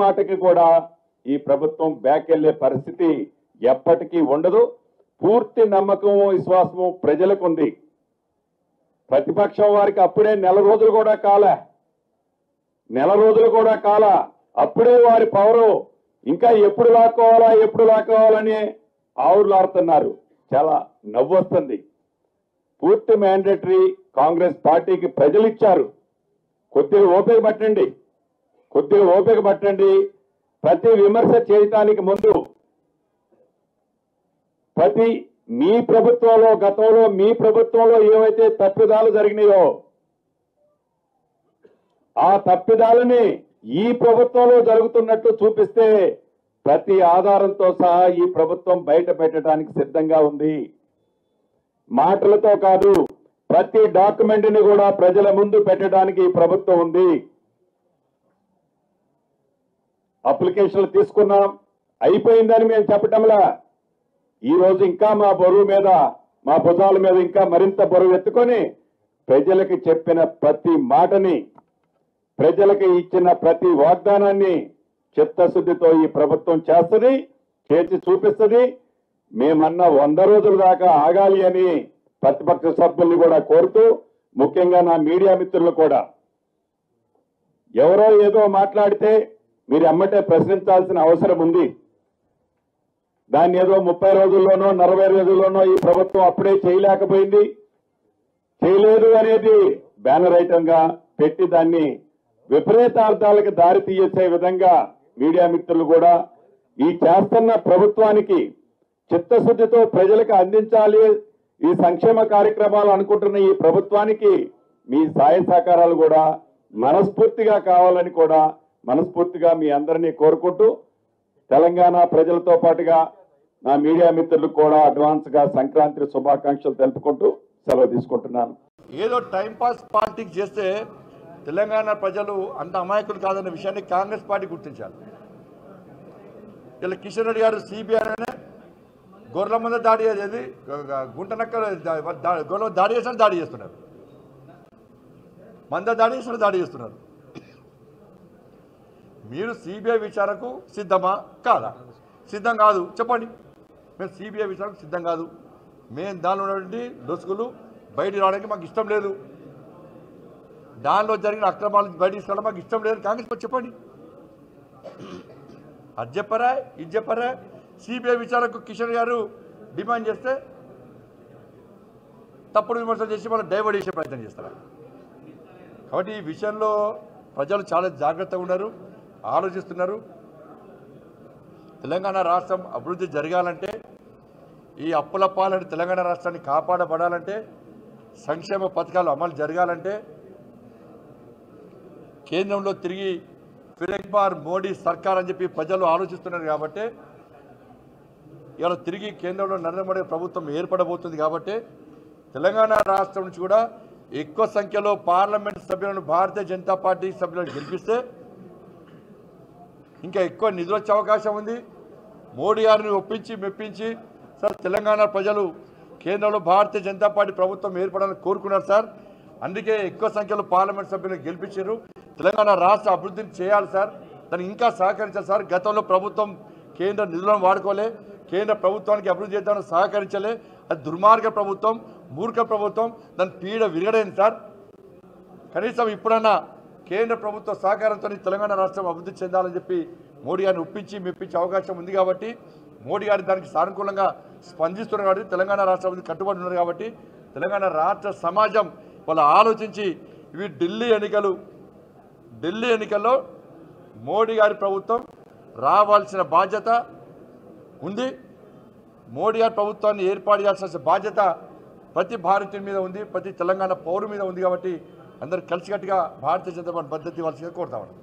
మాటకి కూడా ఈ ప్రభుత్వం బ్యాక్ వెళ్లే పరిస్థితి ఎప్పటికీ ఉండదు. పూర్తి నమ్మకం విశ్వాసము ప్రజలకు ఉంది. ప్రతిపక్షం వారికి అప్పుడే నెల రోజులు కూడా కాల అప్పుడే వారి పవరు ఇంకా ఎప్పుడు లాక్కోవాలని ఆవులాడుతున్నారు. చాలా నవ్వు వస్తుంది. పూర్తి మ్యాండేటరీ కాంగ్రెస్ పార్టీకి ప్రజలు ఇచ్చారు. కొద్దిగా ఓపిక పట్టండి. ప్రతి విమర్శ చేయటానికి ముందు మీ ప్రభుత్వంలో గతంలో మీ ప్రభుత్వంలో ఏవైతే తప్పిదాలు జరిగినాయో ఆ తప్పిదాలని ఈ ప్రభుత్వంలో జరుగుతున్నట్టు చూపిస్తే ప్రతి ఆధారంతో సహా ఈ ప్రభుత్వం బయట పెట్టడానికి సిద్ధంగా ఉంది. మాటలతో కాదు, ప్రతి డాక్యుమెంట్ ని కూడా ప్రజల ముందు పెట్టడానికి ఈ ప్రభుత్వం ఉంది. అప్లికేషన్లు తీసుకున్నాం, అయిపోయిందని మేము చెప్పటంలా ఈ రోజు ఇంకా మా భుజాల మీద ఇంకా మరింత బరువు ఎత్తుకొని ప్రజలకు చెప్పిన ప్రతి మాటని, ప్రజలకు ఇచ్చిన ప్రతి వాగ్దానాన్ని చిత్తశుద్ధితో ఈ ప్రభుత్వం చేసి చూపిస్తుంది. మేమన్నా 100 రోజుల దాకా ఆగాలి అని ప్రతిపక్ష సభ్యుల్ని కూడా కోరుతూ, ముఖ్యంగా నా మీడియా మిత్రులు కూడా ఎవరో ఏదో మాట్లాడితే మీరు ఎమ్మటే ప్రశ్నించాల్సిన అవసరం ఉంది. దాన్ని ఏదో 30 రోజుల్లోనో 40 రోజుల్లోనో ఈ ప్రభుత్వం అప్పుడే చేయలేదు అనేది బ్యానర్ ఐటంగా పెట్టి దాన్ని విపరీతార్థాలకు దారి తీసే విధంగా మీడియా మిత్రులు కూడా ఈ చేస్తున్న ప్రభుత్వానికి చిత్తశుద్ధితో ప్రజలకు అందించాలి ఈ సంక్షేమ కార్యక్రమాలు అనుకుంటున్న ఈ ప్రభుత్వానికి మీ సహాయ సహకారాలు కూడా మనస్ఫూర్తిగా కావాలని కూడా మనస్ఫూర్తిగా మీ అందరినీ కోరుకుంటూ తెలంగాణ ప్రజలతో పాటుగా నా మీడియా మిత్రులకు కూడా అడ్వాన్స్ గా సంక్రాంతి శుభాకాంక్షలు తెలుపుకుంటూ సెలవు తీసుకుంటున్నాను. ఏదో టైంపాస్ పాలిటిక్స్ చేస్తే తెలంగాణ ప్రజలు అంత అమాయకులు కాదన్న విషయాన్ని కాంగ్రెస్ పార్టీ గుర్తించాలి. ఇలా కిషన్ రెడ్డి గారు సిబిఐనే గొర్రెల మంద దాడి చేసేది, గుంటనక్క గొర్రెల దాడి చేస్తున్నారు, మంద దాడి చేస్తున్నారు. మీరు సిబిఐ విచారణకు సిద్ధమా కాదా? సిద్ధం కాదు చెప్పండి. మేము సిబిఐ విచారణకు సిద్ధం కాదు. మేము దానిలో ఉన్నటువంటి లొసుగులు బయట రావడానికి మాకు ఇష్టం లేదు. దానిలో జరిగిన అక్రమాలు బయట తీసుకోవడం మాకు ఇష్టం లేదు. కాంగ్రెస్ చెప్పండి. అది చెప్పరా ఇది చెప్పరా? సిబిఐ విచారణకు కిషన్ గారు డిమాండ్ చేస్తే తప్పుడు విమర్శలు చేసి వాళ్ళు డైవర్ట్ చేసే ప్రయత్నం చేస్తారా? కాబట్టి ఈ విషయంలో ప్రజలు చాలా జాగ్రత్తగా ఉన్నారు, ఆలోచిస్తున్నారు. తెలంగాణ రాష్ట్రం అభివృద్ధి జరగాలంటే, ఈ అప్పుల పాలని తెలంగాణ రాష్ట్రాన్ని కాపాడబడాలంటే, సంక్షేమ పథకాలు అమలు జరగాలంటే కేంద్రంలో తిరిగి ఫిర్ ఎక్ బార్ మోడీ సర్కార్ అని చెప్పి ప్రజలు ఆలోచిస్తున్నారు. కాబట్టి ఇవాళ తిరిగి కేంద్రంలో నరేంద్ర మోడీ ప్రభుత్వం ఏర్పడబోతుంది. కాబట్టి తెలంగాణ రాష్ట్రం నుంచి కూడా ఎక్కువ సంఖ్యలో పార్లమెంట్ సభ్యులను భారతీయ జనతా పార్టీ సభ్యులను గెలిపిస్తే ఇంకా ఎక్కువ నిధులు వచ్చే అవకాశం ఉంది. మోడీ గారిని ఒప్పించి మెప్పించి సార్ తెలంగాణ ప్రజలు కేంద్రంలో భారతీయ జనతా పార్టీ ప్రభుత్వం ఏర్పడాలని కోరుకున్నారు సార్. అందుకే ఎక్కువ సంఖ్యలో పార్లమెంట్ సభ్యులను గెలిపించారు. తెలంగాణ రాష్ట్ర అభివృద్ధిని చేయాలి సార్, దానికి ఇంకా సహకరించాలి సార్. గతంలో ప్రభుత్వం కేంద్ర నిధులను వాడుకోలే, కేంద్ర ప్రభుత్వానికి అభివృద్ధి చేద్దామని సహకరించలే. అది దుర్మార్గ ప్రభుత్వం, మూర్ఖ ప్రభుత్వం, దాని పీడ విరగడైంది సార్. కనీసం ఇప్పుడన్నా కేంద్ర ప్రభుత్వ సహకారంతో తెలంగాణ రాష్ట్రం అభివృద్ధి చెందాలని చెప్పి మోడీ గారిని ఒప్పించి మెప్పించే అవకాశం ఉంది. కాబట్టి మోడీ గారి దానికి సానుకూలంగా స్పందిస్తున్నారు. కాబట్టి తెలంగాణ రాష్ట్ర అభివృద్ధి కట్టుబడి ఉన్నారు. కాబట్టి తెలంగాణ రాష్ట్ర సమాజం వాళ్ళు ఆలోచించి ఇవి ఢిల్లీ ఎన్నికల్లో మోడీ గారి ప్రభుత్వం రావాల్సిన బాధ్యత ఉంది. మోడీ గారి ప్రభుత్వాన్ని ఏర్పాటు చేయాల్సిన బాధ్యత ప్రతి భారతీయుని మీద ఉంది, ప్రతి తెలంగాణ పౌరు మీద ఉంది. కాబట్టి అందరూ కలిసికట్టుగా భారతీయ జనతా పార్టీ పద్ధతి ఇవ్వాల్సిందిగా కోరుతామని